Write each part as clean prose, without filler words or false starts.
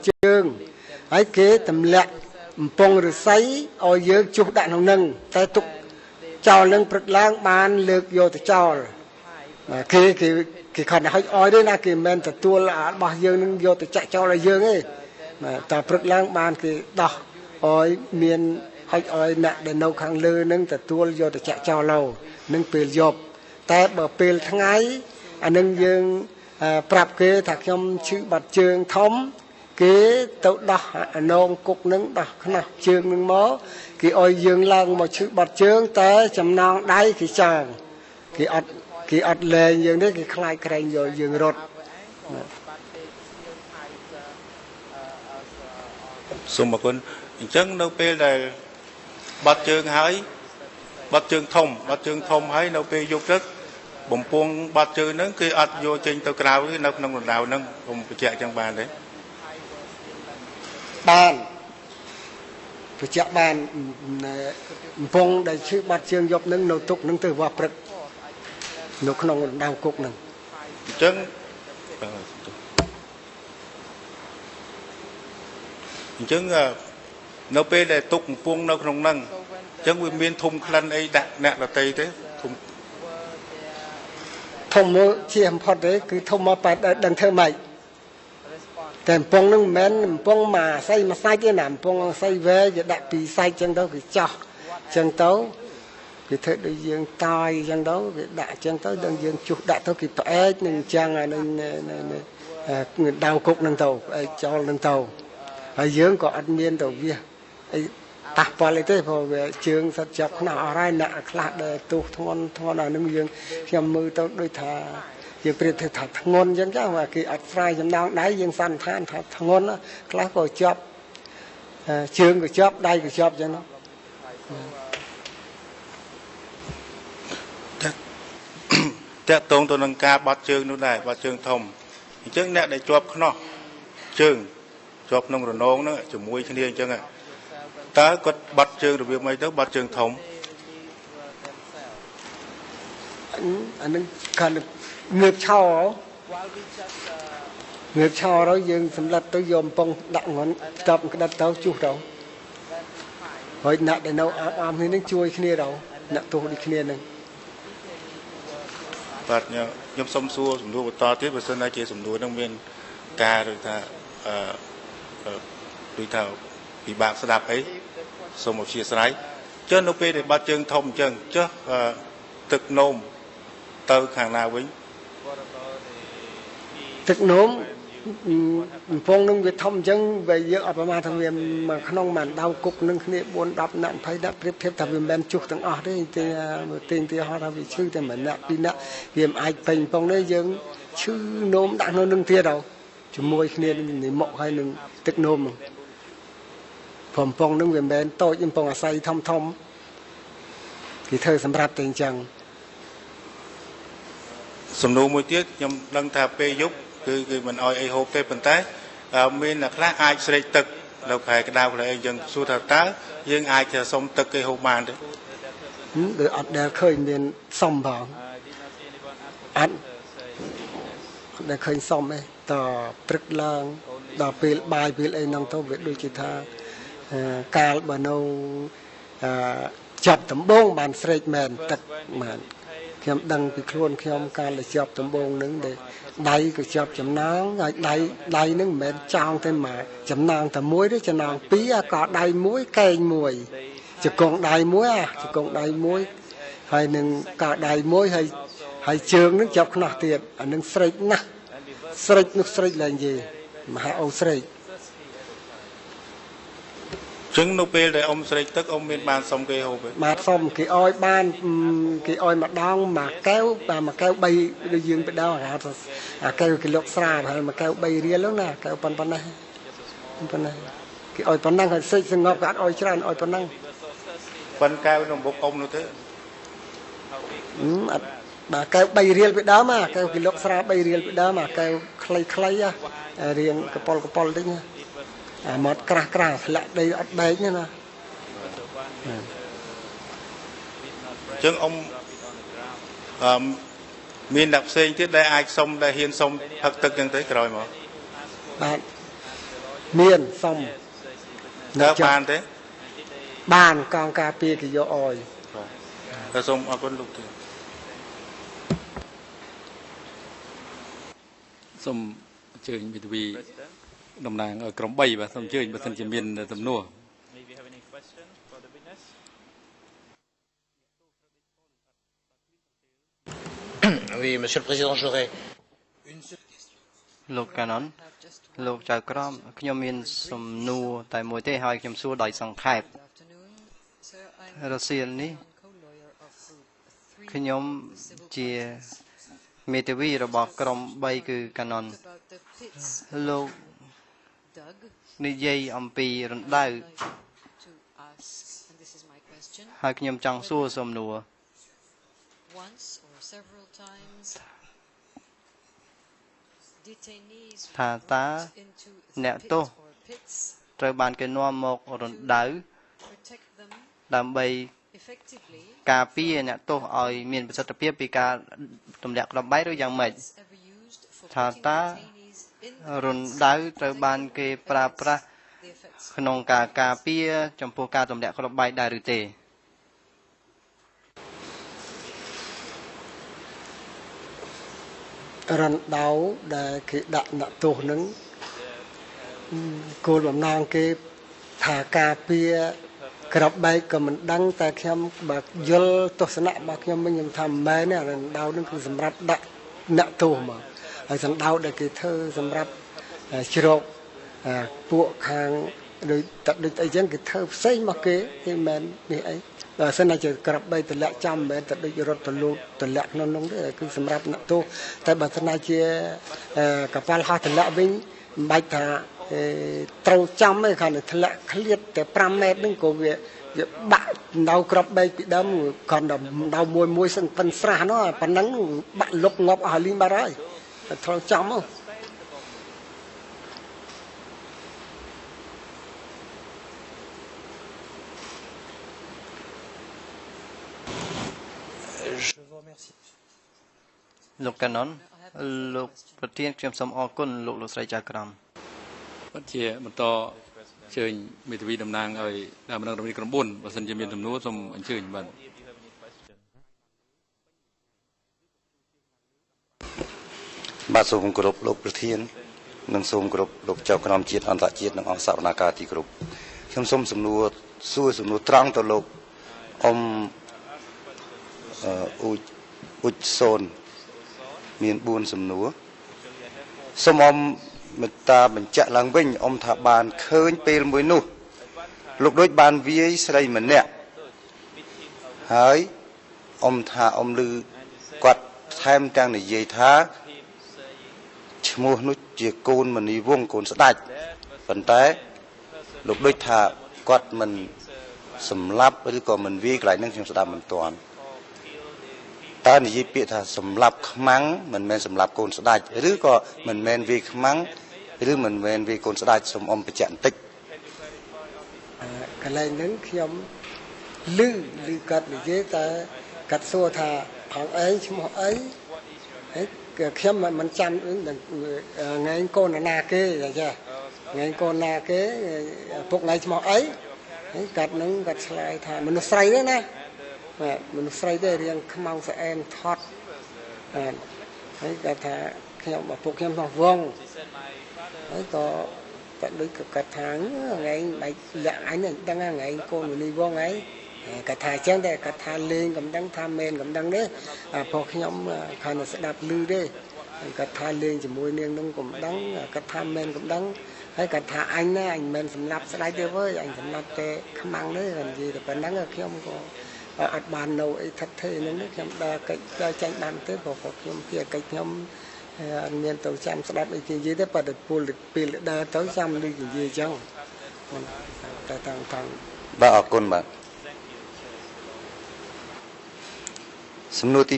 chương ấy kế tầm lẹ pong rồi sấy ở dưới chụp đạn hồng nâng tay tục chào lưng bật lang bàn lược vô từ chào mà khi khẩn hơi ói đấy là khi men từ tua là bao dương nâng vô từ chạy chào là dương ấy mà ta bật lang bàn khi đỏ ói miền hơi ói nặng để nấu khang lư nâng từ tua vô từ chạy chào lâu nâng pil dọcแต่บเปลทั้งไงอันนึงยังปรับเกถักยมชื่อบัดเชิงทอมเกตดอกนองกุกนึงดอกขนาดเชิงนึงม้อกี่อ้อยยังลังมาชื่อบัดเชิงแต่จำนองได้กี่จางกี่อัดเลยยังได้กี่คลายแกรงอยู่ยังรถสมบูรณ์จังเราเปลได้บัดเชิงหายบัดเชิงทมบัดเชิงทมให้เราเปยุกรึกบ่มพวงบัดเชิงนั้นคืออัดโยเจงตัวกราวที่นักนงดาวนั้นผมไปแจกจังบานเลยบ้านไปแจกบ้านพงได้ชื่อบัดเชิงยกนั้นเราตุกนั้นถือว่าปรึกนกนงดาวกุกนั้นจังจังเราเปได้ตุกพวงนักนงนั่งจังวิมีนทุ่มคลันไอ้ดักแนละตีเด้ทุ่มมือเชี่ยมพอดเลยคือทุ่มมาไปดันเธอใหม่แต่ปงนึงแม้นปงมาใส่มาใส่ที่หนามปงใส่เวจะดักปีใส่จังเต้าคือจ่อจังเต้าคือเธอได้ยังตายจังเต้าคือดักจังเต้าดังยังจุดดักเต้าคือตัวเอ็ดหนึ่งจังหนึ่งดาวกุกหนึ่งเต้าไอ้จอหนึ่งเต้าไอ้ยังก็อัดเมียนเต้าเวียไอ้ตักปลาเลยเต้พอเวเชิงสัจจขนาดอะไรหนักขลาดเดตุทอนนึงยังเขียมมือต้องด้วยท่ายังเปรียบเทียบถัดทงนยังจ้าว่าคืออัดไฟจำนองได้ยังสั่นท่านถัดทงนนะคลาก็จับเชิงก็จับได้ก็จับจังเนาะจะตรงตัวนังกาบัดเชิงนู่นได้บัดเชิงทมจังเนี่ยได้จับขนอเชิงจับนงระนองเนาะจมูกเชียงจังอ่ะตาก็บัดเชิงหรือเปล่าไม่ต้องบัดเชิงทมอันนั้นการเงือบเช่าเงือบเช่าเรายังสำหรับตัวยมปงดักงอนจับกระดับเต้าจุกเราเฮ้ยหนักแต่เราอานี่นึกช่วยขี้เราหนักตัวดีขี้นึงบัดเนี่ยยมสมซัวสมดูต่อที่ประเสริฐนายเจสมดูต้องเป็นกาหรือถ้าหรือถ้าปีบากสลับไอ้สมบเชียสไลเจ้าโนเปได้บัดเชิงทมเชิงเจ้าตึกโนมเตอขางนาวิ่งตึกโนมพงนึงเวททมจังไปเยอะประมาณทำเวียนมาขนมมันดาวกุกนึงเนี่ยบนดับนั่นไพ่ดับเรียบเทียบทำเวียนแบนจุกตั้งอ๋อได้เตียงที่เขาทำวิชื่อแต่เหมือนน่ะปีน่ะเวียนไอเป็นพงได้ยังชื่อโนมดังโนนึงเทียเราจุ่มมวยเนี่ยนี่เหมาะให้หนึ่งตึกโนมผมปองนึงเวียนแบนโตยิ่งปองอาศัยทอมที่เธอสำหรับเต็งจังสมนูมวยเตี้ยยำลังทาเปยุกคือมันอ้อยไอโฮเต้เป็นแต่มีนักล่าไอเสด็จตึกเราแผ่กระดาวเลยยังสู้ทับตายังไอจะสมตึกไอโฮมานด้วยหรืออัดเดลเคยเรียนซ่อมบ่อัดเดลเคยซ่อมไหมต่อปรึกลางต่อเปลบายเปลไอ้น้องโตเวทด้วยจิตาการบานเอาจับตำบงบานเฟรชแมนตักมันเขียมดังไปครวนเขียมการเลยจับตำบงนึงเด็กได้ก็จับจำนางได้นึงแมนจางเต็มมาจำนางแต่มวยด้วยจำนางปีก็ได้มวยแกงมวยจะกงได้มวยจะกงได้มวยให้หนึ่งก็ได้มวยให้เชิงนึงจับขนาดเตียนอันนึงเฟรชนะเฟรชนึกเฟรชแรงยีมาให้เอาเฟรชจึงโนเปลได้อมเสด็จตึกอมเป็นบานสมเกโฮไปมาสมกี่อ้อยบ้านกี่อ้อยมาดองมาแก้วมาแก้วใบได้ยืนไปดาวหาแก้วกี่ลูกสาให้มาแก้วใบเรียนแล้วนะแก้วปันนะกี่อ้อยปันนั่งให้เสกสงบกัดอ้อยชราอ้อยปันนั่งปันแก้วนมบกอมนู่นเถอะมาแก้วใบเรียนไปดาวมาแก้วกี่ลูกสาใบเรียนไปดาวมาแก้วคล้ายเรียงกระปอลดิ้งหมดกระละได้อัดใบเนี่ยนะจึงอมมีนักเซงที่ได้ไอสมได้เฮียนสมหักตึกยังไงกระไรมั้ง miền xong តើបានទេ bàn con cà phê cái vô oi បាទសូមអរគុណលោកទៀត សូមអញ្ជើញមេធាវីតំណាងឲ្យក្រុម 3 បាទសូមអញ្ជើញបើសិនជាមានសំណួរ Oui, Monsieur le Président, j'aurais une seule question. លោកកាណុនលោកចៅក្រមខ្ញុំមានសំណួរតែមួយទេហើយខ្ញុំសួរដោយសង្ខេបរសៀលនេះខ្ញុំជាមេធាវីរបស់ក្រុម 3 គឺកាណុនលោកនិយាយអំពីរណ្ដៅហើយខ្ញុំចង់សួរសំណួរថាតើអ្នកទោសត្រូវបានគេនាំមករណ្ដៅដើម្បីការពារអ្នកទោសឲ្យមានប្រសិទ្ធភាពពីការទម្លាក់គ្រាប់បែកឬយ៉ាងម៉េចថាតើរណ្ដៅត្រូវបានគេប្រើប្រាស់ក្នុងការការពារចំពោះការទម្លាក់គ្រាប់បែកដែរឬទេ rắn đau để cái đạn nặng tổ nứng cô làm nàng cái thả cà phê cặp bay cầm mình đăng tại xem bạc dơ tổ sản bạc xem mình làm tham mê này rắn đau nứng cứ sắm rắp đạn nặng tổ mà rắn đau để cái thơ sắm rắp chiro buộc hàng rồi tập được tay chân cái thơ xây mà cái men như ấy và sau này chỉ cặp bay từ lẹ trăm bé tập được rồi từ lẹ nó nông đấy cứ sắm rắp nặng tổ tại bản thân này chỉ cặp pal hai từ lẹ vinh bay thà trâu trăm ấy khả năng từ lẹ khliệt từ 5 mét đến cổ việc bạn đau cặp bay bị đâm còn đau môi sưng phân xa nó phần nắng bạn lục ngọc ở linh ba rồi trâu trăm khôngលោកកាណុនលោកប្រធានខ្ញុំសូមអរគុណលោកស្រីចៅក្រម បាទជាបន្តអញ្ជើញមេធាវីតំណាងឲ្យដើមរងរដ្ឋក្រុម 4 បើសិនជាមានសំណួរសូមអញ្ជើញបាទ បាទសូមគោរពលោកប្រធាននិងសូមគោរពលោកចៅក្រមជាតិអន្តរជាតិនិងអង្គសវនាការទីគ្រប់ខ្ញុំសូមសំណួរសួរសំណួរត្រង់ទៅលោកអ៊ំអ៊ុចសូនមាន 4 សំណួរសូមអ៊ំមេត្តាបញ្ជាក់ឡើងវិញអ៊ំថាបានឃើញពេលមួយនោះលោកដូចបានវាយស្រីម្នាក់ហើយអ៊ំថាអ៊ំឮគាត់ថែមទាំងនិយាយថាឈ្មោះនោះជាកូនមនីវង្សកូនស្ដេចប៉ុន្តែលោកដូចថាគាត់មិនសម្លាប់ឬក៏មិនវាយកន្លែងហ្នឹងខ្ញុំស្ដាប់មិនទាន់តើនិយាយពាក្យថាសម្លាប់ខ្មាំងមិនមែនសម្លាប់កូនស្ដេចឬក៏មិនមែនវាយខ្មាំងឬមិនមែនវាយកូនស្ដេចសូមអ៊ំបញ្ជាក់បន្តិចកន្លែងហ្នឹងខ្ញុំឮគាត់និយាយតែគាត់សួរថាផងឯងឈ្មោះអីហើយខ្ញុំមិនចាំថ្ងៃកូនណាគេចាថ្ងៃកូនណាគេពុកថ្ងៃឈ្មោះអីហើយគាត់នឹងគាត់ឆ្លើយថាមនុស្សស្រីទេណាមនុស្សស្រីទេរៀងខ្មៅស្អែមថត់ហើយគាត់ថាខ្ញុំពុកខ្ញុំឈ្មោះវងហើយក៏ដូចគាត់ថាថ្ងៃបែកលាក់អញដឹងថ្ងៃកូនមនីវងហើយគាត់ថាអញ្ចឹងតែគាត់ថាលេងកំដឹងថាមែនកំដឹងទេព្រោះខ្ញុំខំស្ដាប់ឮទេគាត់ថាលេងជាមួយនាងនឹងកំដឹងគាត់ថាមែនកំដឹងហើយគាត់ថាអញណាអញមិនសម្លាប់ស្ដេចទេវើយអញសម្លាប់តែខ្មាំងទេគាត់និយាយតែប៉ុណ្ណឹងខ្ញុំក៏អត់បាននៅអីថិតទេហ្នឹងខ្ញុំដើរកិច្ចដើរចាញ់បានទេព្រោះខ្ញុំជាកិច្ចខ្ញុំអត់មានទៅចាំស្ដាប់អីគេនិយាយទេប៉ុន្តែពេលដើរទៅចាំឮនិយាយអញ្ចឹងតែតាំងបាទអរគុណបាទសំណួរទី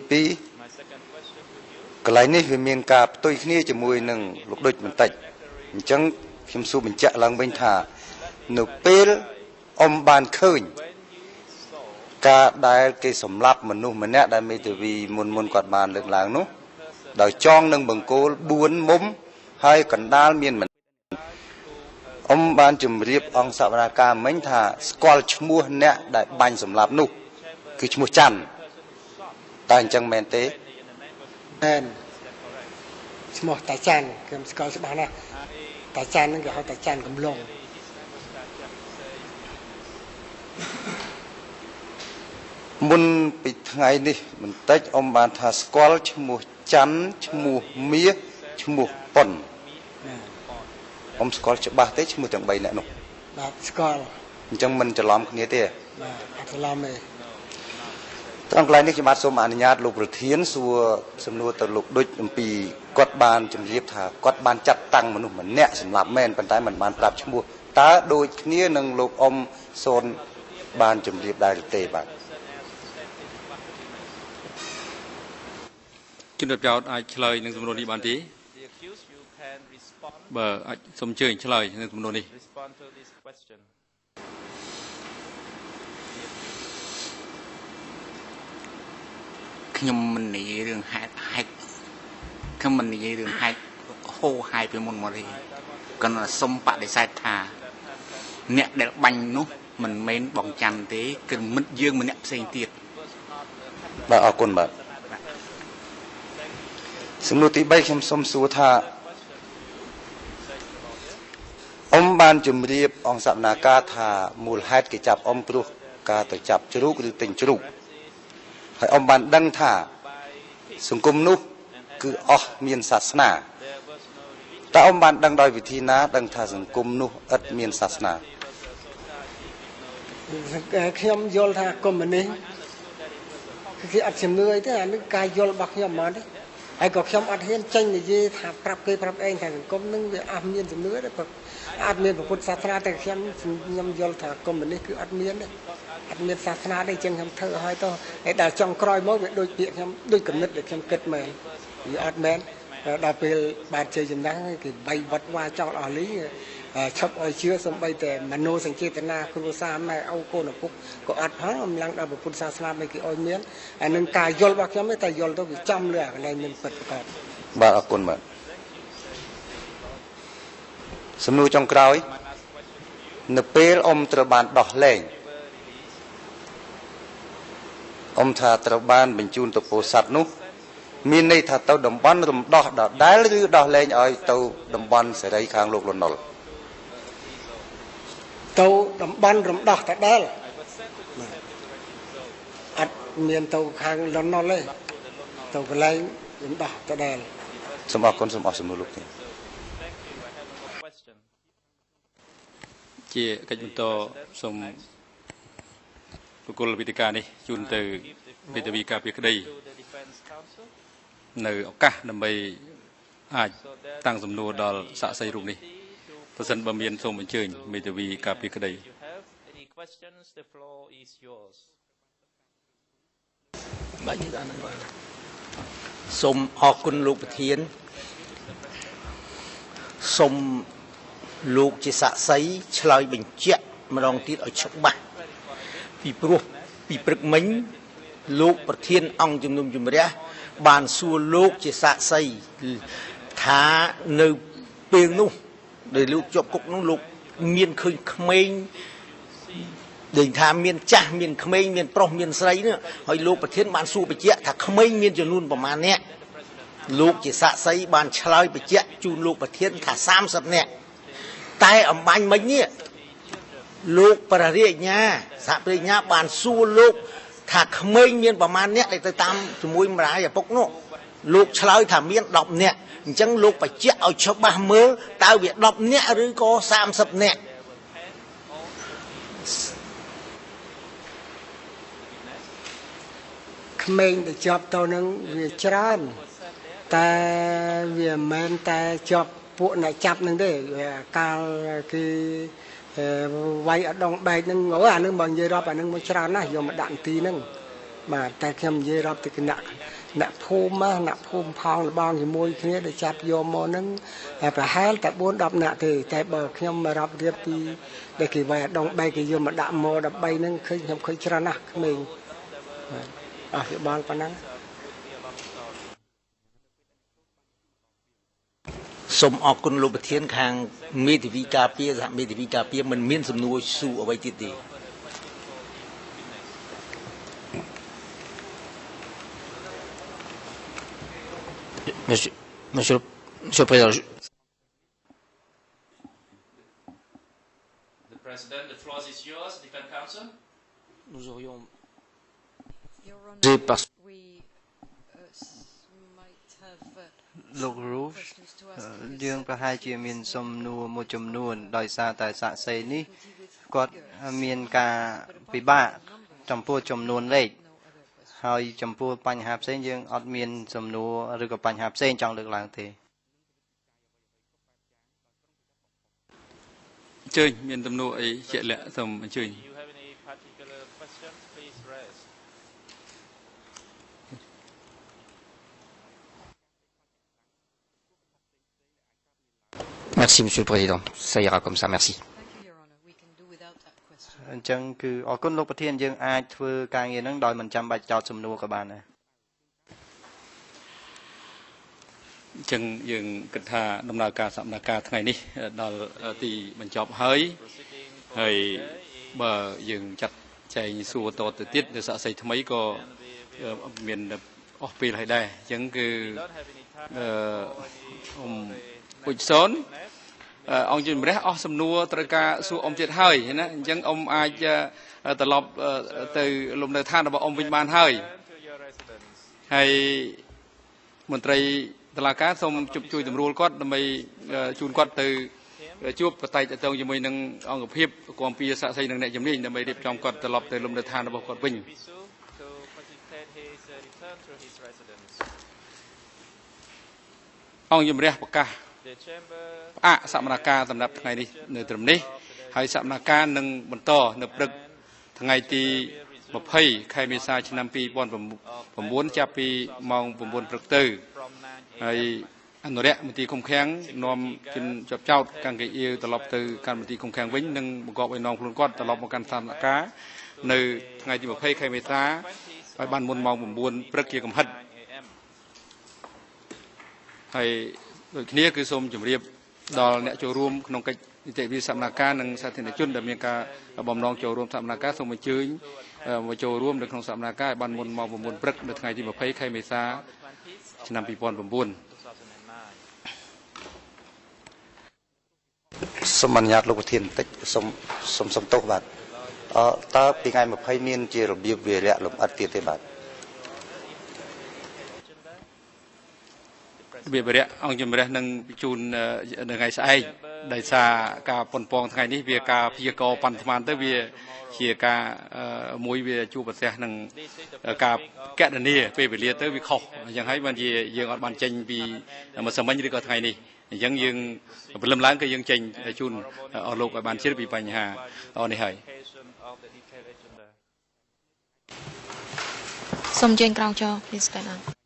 2កន្លែងនេះវាមានការផ្ទុយគ្នាជាមួយនឹងលោកដូចបន្តិចអញ្ចឹងខ្ញុំសួរបញ្ជាក់ឡើងវិញថានៅពេលអ៊ំបានឃើញការដែលគេសម្លាប់មនុស្សម្នាក់ដែលមេធាវីមុនគាត់បានលើកឡើងនោះដោយចងនឹងបង្គោល4មុំហើយកណ្ដាលមាន បានជម្រាបអង្គសវនាការមិញថាស្គាល់ឈ្មោះអ្នកដែលបាញ់សម្លាប់នោះគឺឈ្មោះច័ន្ទតែអញ្ចឹងមែនទេមែនឈ្មោះតាច័ន្ទខ្ញុំស្គាល់ច្បាស់ណាស់តាច័ន្ទហ្នឹងគេហៅតាច័ន្ទកំឡុងមុនពីថ្ងៃនេះបន្តិចបានថាស្គាល់ឈ្មោះច័ន្ទឈ្មោះមាសឈ្មោះប៉ុនស្គាល់ច្បាស់ទេឈ្មោះទាំង3នាក់នោះបាទស្គាល់អញ្ចឹងមិនច្រឡំគ្នាទេបាទអត់ច្រឡំទេត្រង់កន្លែងនេះខ្ញុំបាទសូមអនុញ្ញាតលោកប្រធានសួរសំណួរទៅលោកដូចអំពីគាត់បានជម្រាបថាគាត់បានចាត់តាំងមនុស្សម្នាក់សម្រាប់មែនប៉ុន្តែមិនបានប្រាប់ឈ្មោះតើដូចគ្នានឹងលោកអ៊ំសូនបានជម្រាបដែរឬទេបាទជំរាបចោតអាចឆ្លើយនឹងសំណួរនេះបានទេបើអាចសូមអញ្ជើញឆ្លើយនឹងសំណួរនេះខ្ញុំមិននិយាយរឿងហេតុខ្ញុំមិននិយាយរឿងហេតុហូរហាយពីមុនមកទេគាត់សុំបដិសេធថាអ្នកដែលបាញ់នោះមិនមែនបងច័ន្ទទេគឺមិត្តយើងម្នាក់ផ្សេងទៀតបាទអរគុណបាទសំណួរទី3ខ្ញុំសូមសួរថាបានជម្រាបអង្គសវនាការថាមូលហេតុគេចាប់ព្រោះការទៅចាប់ជ្រូកឬទិញជ្រូកហើយបានដឹងថាសង្គមនោះគឺអស់មានសាសនាតើបានដឹងដោយវិធីណាដឹងថាសង្គមនោះឥតមានសាសនាខ្ញុំយល់ថាកុម្មុយនីសគឺអត់ជំនឿអីទេអានេះការយល់របស់ខ្ញុំហ្មងទេហើយក៏ខ្ញុំអត់ហ៊ានចេញនិយាយថាប្រាប់គេប្រាប់ឯងថាសង្គមនឹងវាអត់មានជំនឿទេអត់មានពុទ្ធសាសនាតែខ្ញុំយល់ថាកុម្មុយនីសគឺអត់មានទេអត់មានសាសនាទេអញ្ចឹងខ្ញុំធ្វើឲ្យទៅហើយដល់ចុងក្រោយមកវាដូចពាក្យខ្ញុំដូចគំនិតដែលខ្ញុំគិតមែនវាអត់មែនដល់ពេលបានជ័យជំនះគេបៃវត្តវាចោលអស់លីឈប់ឲ្យជឿសំបីតែមនោសញ្ចេតនាគ្រួសារម៉ែឪកូនឪពុកក៏អត់ផងអំឡុងដល់ពុទ្ធសាសនាមិនគេឲ្យមានអានឹងការយល់របស់ខ្ញុំទេតែយល់ទៅវាចំលើកន្លែងមានពិតប្រាកដបាទអរគុណបាទសំណួរចុងក្រោយនៅពេលត្រូវបានដោះលែងថាត្រូវបានបញ្ជូនទៅពោធិ៍សាត់នោះមានន័យថាទៅតំបន់រំដោះដដែលឬដោះលែងឲ្យទៅតំបន់សេរីខាងលោកលន់នល់ទៅតំបន់រំដោះដដែលអត់មានទៅខាងលន់នល់ទេទៅកន្លែងរំដោះដដែលសូមអរគុណសូមអរសំណួរលោកជាកិច្ចបន្តសូមបុគ្គលវិទ្យានេះជូនទៅមេធាវីការពារក្តីនៅឱកាសដើម្បីអាចតាំងសំណួរដល់សាក្សីរូបនេះប្រសិនបើមានសូមអញ្ជើញមេធាវីការពារក្តីសូមអរគុណលោកប្រធានសូមលោកជាសាក្សីឆ្លើយបញ្ជាក់ម្ដងទៀតឲ្យច្បាស់ពីព្រោះពីព្រឹកមិញលោកប្រធានអង្គជំនុំជម្រះបានសួរលោកជាសាក្សីថានៅពេលនោះដែលលោកជាប់គុកនោះលោកមានឃើញក្មេងដែលថាមានចាស់មានក្មេងមានប្រុសមានស្រីនោះហើយលោកប្រធានបានសួរបញ្ជាក់ថាក្មេងមានចំនួនប្រមាណអ្នកលោកជាសាក្សីបានឆ្លើយបញ្ជាក់ជូនលោកប្រធានថា30នាក់តែអំបញ្ញមិញនេះលោកព្រះរាជអាជ្ញាសហព្រះរាជអាជ្ញាបានសួរលោកថាក្មេងមានប្រមាណអ្នកដែលទៅតាមជាមួយម្ដាយឪពុកនោះលោកឆ្លើយថាមាន10នាក់អញ្ចឹងលោកបញ្ជាក់ឲ្យច្បាស់មើលតើវា10នាក់ឬក៏30នាក់ក្មេងដែលជាប់ទៅនឹងវាច្រើនតែវាមិនមែនតែជាប់ពួកអ្នកចាប់នឹងទេកាលគឺវាយអដងបែកហ្នឹងអានឹងបើនិយាយរាប់អានឹងមកច្រើនណាស់យកមកដាក់ទីហ្នឹងបាទតែខ្ញុំនិយាយរាប់ទៅគណៈអ្នកភូមិអ្នកភូមិផងលបងជាមួយគ្នាដែលចាប់យកមកហ្នឹងប្រហែលតែ4-10នាក់ទេតែបើខ្ញុំមករាប់រៀបពីដែលគេវាយអដងបែកគេយកមកដាក់មក13ហ្នឹងឃើញខ្ញុំឃើញច្រើនណាស់ក្មេងអស់វាបានប៉ុណ្ណឹង សូមអរគុណលោកប្រធានខាងមេធាវីការពារសហមេធាវីការពារមិនមានសំណួរស៊ូអ្វីទៀតទេ Monsieur le Président. The President, the floor is yours, Defense Counsel. Nous aurions Your Honor, លោក Roof យើងប្រហែលជាមានសំណួរមួយចំនួនដោយសារតែសាក់សីនេះគាត់មានការពិបាកចំពោះចំនួនលេខហើយចំពោះបញ្ហាផ្សេងយើងអត់មានសំណួរឬក៏បញ្ហាផ្សេងចង់លើកឡើងទេអញ្ជើញមានសំណួរអីជាក់លាក់សូមអញ្ជើញ Merci, Monsieur le Président. Ça ira comme ça. Merci. អញ្ចឹងគឺអរគុណលោកប្រធានយើងអាចធ្វើការងារហ្នឹងដោយមិនចាំបាច់ចោទសំណួរក៏បានដែរអញ្ចឹងយើងគិតថាដំណើរការសកម្មភាពថ្ងៃនេះដល់ទីបញ្ចប់ហើយបើយើងចាត់ចែងសួរតទៅទៀតនៅសាក់សីថ្មីក៏មានអស់ពេលហើយដែរអញ្ចឹងគឺពុជសូនអង្គជំរះអស់សំណួរត្រូវការសួរទៀតហើយណាអញ្ចឹងអាចត្រឡប់ទៅលំនៅឋានរបស់វិញបានហើយមន្ត្រីតុលាការសូមជួយសម្រួលគាត់ដើម្បីជូនគាត់ទៅជួបបតៃតទៅជាមួយនឹងអង្គភាពគំពីសាក់សីនឹងអ្នកជំនាញដើម្បីរៀបចំគាត់ត្រឡប់ទៅលំនៅឋានរបស់គាត់វិញអង្គជំរះប្រកាសផ្អាកសកម្មភាពសម្រាប់ថ្ងៃនេះនៅត្រឹមនេះហើយសកម្មភាពនឹងបន្តនៅព្រឹកថ្ងៃទី20ខែមេសាឆ្នាំ2009ចាប់ពីម៉ោង9ព្រឹកទៅហើយអនុរិយមន្ត្រីឃុំឃាំងនាំជនជាប់ចោតកាំងកេអៀវត្រឡប់ទៅកាន់មន្ត្រីឃុំឃាំងវិញនិងបង្កប់ឲ្យនាំខ្លួនគាត់ត្រឡប់មកកាន់សកម្មភាពនៅថ្ងៃទី20ខែមេសាហើយបានមុនម៉ោង9ព្រឹកជាកំហិតហើយដូចគ្នាគឺសូមជម្រាបដល់អ្នកចូលរួមក្នុងកិច្ចនីតិវិធីសកម្មភាពនិងសាធារណជនដែលមានការបំណងចូលរួមសកម្មភាពសូមអញ្ជើញមកចូលរួមនៅក្នុងសកម្មភាពបានមុនម៉ោង9ព្រឹកនៅថ្ងៃទី20ខែមេសាឆ្នាំ2009សូមអនុញ្ញាតលោកប្រធានបន្តិចសូមទោសបាទតើពីថ្ងៃ20មានជារបៀបវារៈលម្អិតទៀតទេបាទវិរៈអង្គជំរះនឹងបញ្ជូននៅថ្ងៃស្អែកដោយសារការប៉ុនប៉ងថ្ងៃនេះវាការព្យាករប៉ាន់ស្មានទៅវាជាការមួយវាជួបប្រទះនឹងការកណនាពេលវេលាទៅវាខុសអញ្ចឹងហើយបានជាយើងអត់បានចេញពីមួយសមិញឬក៏ថ្ងៃនេះអញ្ចឹងយើងព្រលឹមឡើងគឺយើងចេញជូនអស់លោកឲ្យបានជ្រាបពីបញ្ហានេះហើយសូមជើញក្រោកចោ please stand up